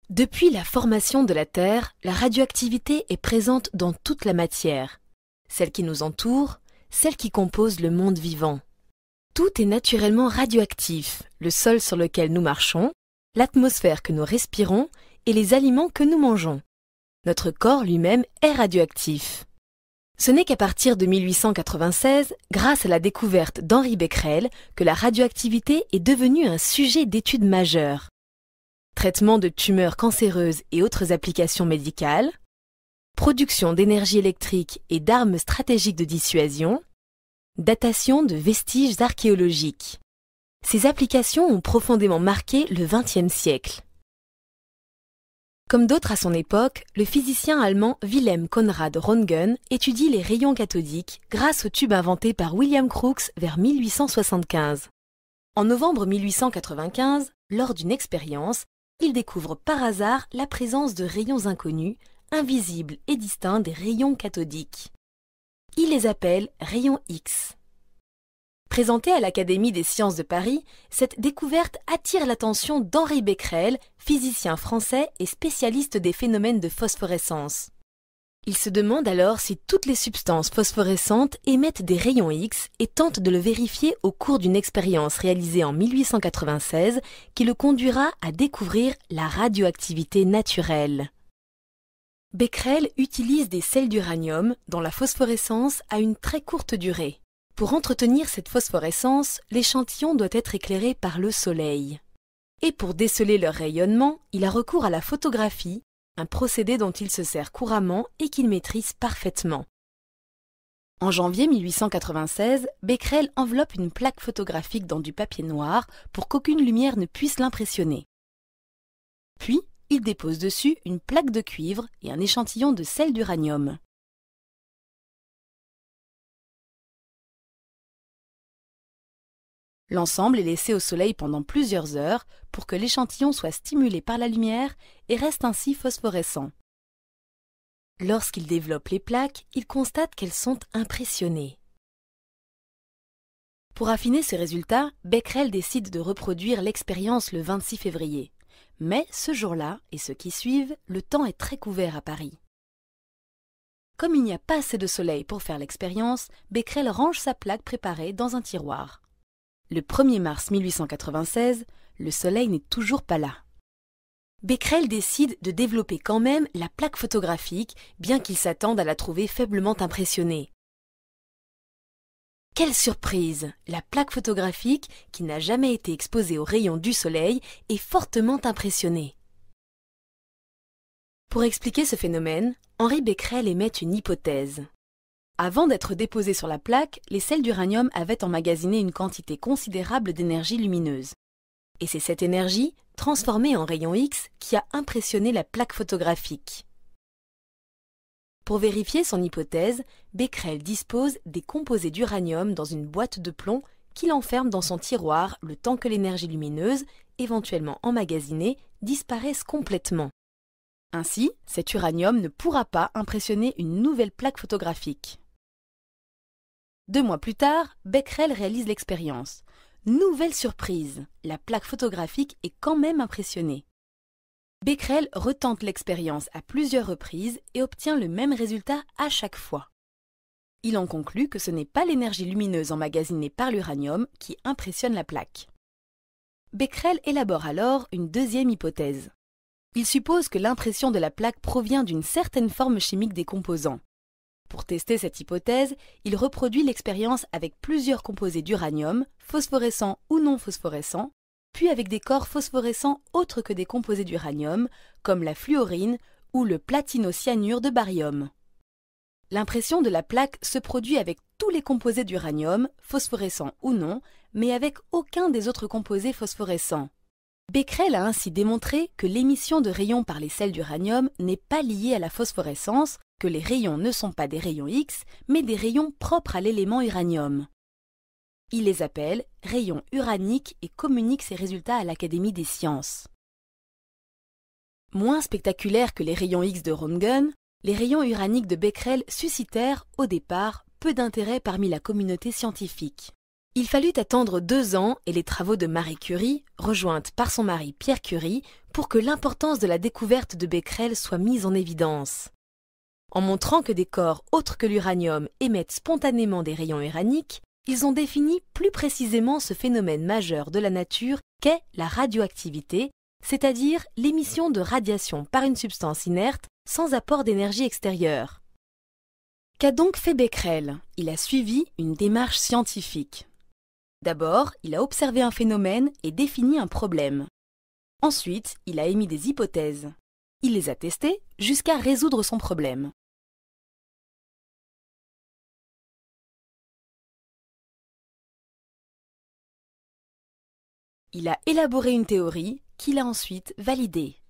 Depuis la formation de la Terre, la radioactivité est présente dans toute la matière, celle qui nous entoure, celle qui compose le monde vivant. Tout est naturellement radioactif, le sol sur lequel nous marchons, l'atmosphère que nous respirons et les aliments que nous mangeons. Notre corps lui-même est radioactif. Ce n'est qu'à partir de 1896, grâce à la découverte d'Henri Becquerel, que la radioactivité est devenue un sujet d'étude majeur. Traitement de tumeurs cancéreuses et autres applications médicales, production d'énergie électrique et d'armes stratégiques de dissuasion, datation de vestiges archéologiques. Ces applications ont profondément marqué le XXe siècle. Comme d'autres à son époque, le physicien allemand Wilhelm Conrad Röntgen étudie les rayons cathodiques grâce au tube inventé par William Crookes vers 1875. En novembre 1895, lors d'une expérience, il découvre par hasard la présence de rayons inconnus, invisibles et distincts des rayons cathodiques. Il les appelle rayons X. Présentée à l'Académie des sciences de Paris, cette découverte attire l'attention d'Henri Becquerel, physicien français et spécialiste des phénomènes de phosphorescence. Il se demande alors si toutes les substances phosphorescentes émettent des rayons X et tente de le vérifier au cours d'une expérience réalisée en 1896 qui le conduira à découvrir la radioactivité naturelle. Becquerel utilise des sels d'uranium dont la phosphorescence a une très courte durée. Pour entretenir cette phosphorescence, l'échantillon doit être éclairé par le soleil. Et pour déceler leur rayonnement, il a recours à la photographie, un procédé dont il se sert couramment et qu'il maîtrise parfaitement. En janvier 1896, Becquerel enveloppe une plaque photographique dans du papier noir pour qu'aucune lumière ne puisse l'impressionner. Puis, il dépose dessus une plaque de cuivre et un échantillon de sel d'uranium. L'ensemble est laissé au soleil pendant plusieurs heures pour que l'échantillon soit stimulé par la lumière et reste ainsi phosphorescent. Lorsqu'il développe les plaques, il constate qu'elles sont impressionnées. Pour affiner ses résultats, Becquerel décide de reproduire l'expérience le 26 février. Mais ce jour-là et ceux qui suivent, le temps est très couvert à Paris. Comme il n'y a pas assez de soleil pour faire l'expérience, Becquerel range sa plaque préparée dans un tiroir. Le 1er mars 1896, le soleil n'est toujours pas là. Becquerel décide de développer quand même la plaque photographique, bien qu'il s'attende à la trouver faiblement impressionnée. Quelle surprise! La plaque photographique, qui n'a jamais été exposée aux rayons du soleil, est fortement impressionnée. Pour expliquer ce phénomène, Henri Becquerel émet une hypothèse. Avant d'être déposés sur la plaque, les sels d'uranium avaient emmagasiné une quantité considérable d'énergie lumineuse. Et c'est cette énergie, transformée en rayons X, qui a impressionné la plaque photographique. Pour vérifier son hypothèse, Becquerel dispose des composés d'uranium dans une boîte de plomb qu'il enferme dans son tiroir le temps que l'énergie lumineuse, éventuellement emmagasinée, disparaisse complètement. Ainsi, cet uranium ne pourra pas impressionner une nouvelle plaque photographique. 2 mois plus tard, Becquerel réalise l'expérience. Nouvelle surprise, la plaque photographique est quand même impressionnée. Becquerel retente l'expérience à plusieurs reprises et obtient le même résultat à chaque fois. Il en conclut que ce n'est pas l'énergie lumineuse emmagasinée par l'uranium qui impressionne la plaque. Becquerel élabore alors une deuxième hypothèse. Il suppose que l'impression de la plaque provient d'une certaine forme chimique des composants. Pour tester cette hypothèse, il reproduit l'expérience avec plusieurs composés d'uranium, phosphorescents ou non phosphorescents, puis avec des corps phosphorescents autres que des composés d'uranium, comme la fluorine ou le platinocyanure de baryum. L'impression de la plaque se produit avec tous les composés d'uranium, phosphorescents ou non, mais avec aucun des autres composés phosphorescents. Becquerel a ainsi démontré que l'émission de rayons par les sels d'uranium n'est pas liée à la phosphorescence, que les rayons ne sont pas des rayons X, mais des rayons propres à l'élément uranium. Il les appelle rayons uraniques et communique ses résultats à l'Académie des sciences. Moins spectaculaires que les rayons X de Röntgen, les rayons uraniques de Becquerel suscitèrent, au départ, peu d'intérêt parmi la communauté scientifique. Il fallut attendre 2 ans et les travaux de Marie Curie, rejointe par son mari Pierre Curie, pour que l'importance de la découverte de Becquerel soit mise en évidence. En montrant que des corps autres que l'uranium émettent spontanément des rayons uraniques, ils ont défini plus précisément ce phénomène majeur de la nature qu'est la radioactivité, c'est-à-dire l'émission de radiation par une substance inerte sans apport d'énergie extérieure. Qu'a donc fait Becquerel? Il a suivi une démarche scientifique. D'abord, il a observé un phénomène et défini un problème. Ensuite, il a émis des hypothèses. Il les a testées jusqu'à résoudre son problème. Il a élaboré une théorie qu'il a ensuite validée.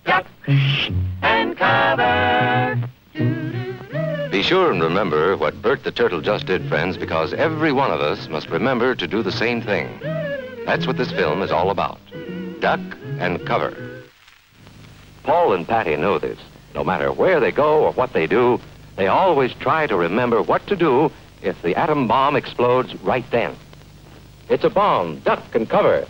Duck and cover. Be sure and remember what Bert the Turtle just did, friends, because every one of us must remember to do the same thing. That's what this film is all about. Duck and cover. Paul and Patty know this. No matter where they go or what they do, they always try to remember what to do if the atom bomb explodes right then. It's a bomb. Duck and cover.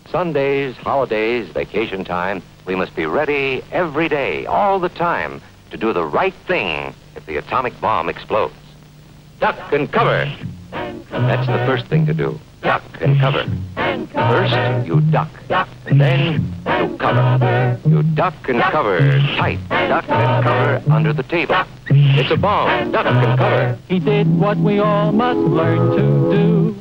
Sundays, holidays, vacation time, we must be ready every day, all the time, to do the right thing if the atomic bomb explodes. Duck and cover. That's the first thing to do. Duck and cover. First, you duck. Then, you cover. You duck and cover tight. Duck and cover under the table. It's a bomb. Duck and cover. He did what we all must learn to do.